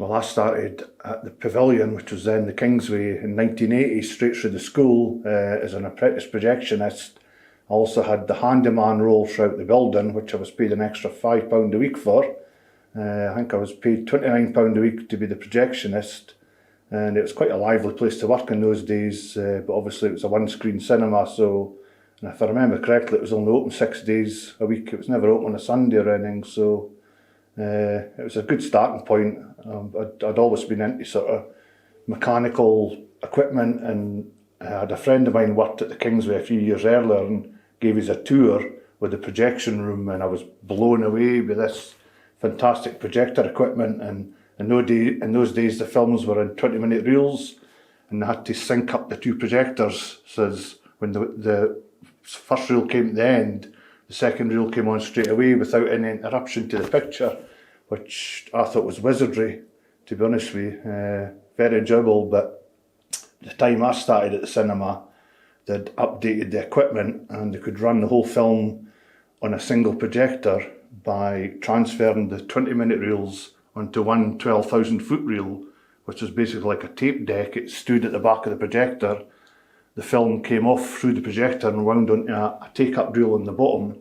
Well, I started at the Pavilion, which was then the Kingsway, in 1980, straight through the school as an apprentice projectionist. I also had the handyman role throughout the building, which I was paid an extra £5 a week for. I think I was paid £29 a week to be the projectionist, and it was quite a lively place to work in those days, but obviously it was a one-screen cinema, so, and if I remember correctly, it was only open 6 days a week. It was never open on a Sunday or anything, so it was a good starting point. I'd always been into sort of mechanical equipment, and I had a friend of mine worked at the Kingsway a few years earlier and gave us a tour with the projection room, and I was blown away with this fantastic projector equipment. And in those days the films were in 20-minute reels, and they had to sync up the two projectors, so as when the first reel came to the end, the second reel came on straight away without any interruption to the picture, which I thought was wizardry, to be honest with you. Very enjoyable. But the time I started at the cinema, they'd updated the equipment and they could run the whole film on a single projector by transferring the 20-minute reels onto one 12,000 foot reel, which was basically like a tape deck. It stood at the back of the projector. The film came off through the projector and wound onto a take-up reel on the bottom.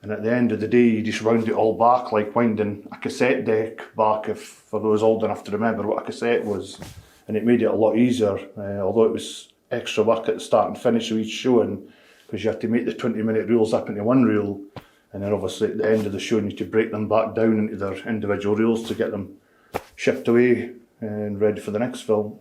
And at the end of the day, you just wound it all back like winding a cassette deck back, if for those old enough to remember what a cassette was. And it made it a lot easier, although it was extra work at the start and finish of each showing, because you had to make the 20-minute reels up into one reel, and then obviously at the end of the show you need to break them back down into their individual reels to get them shipped away and ready for the next film.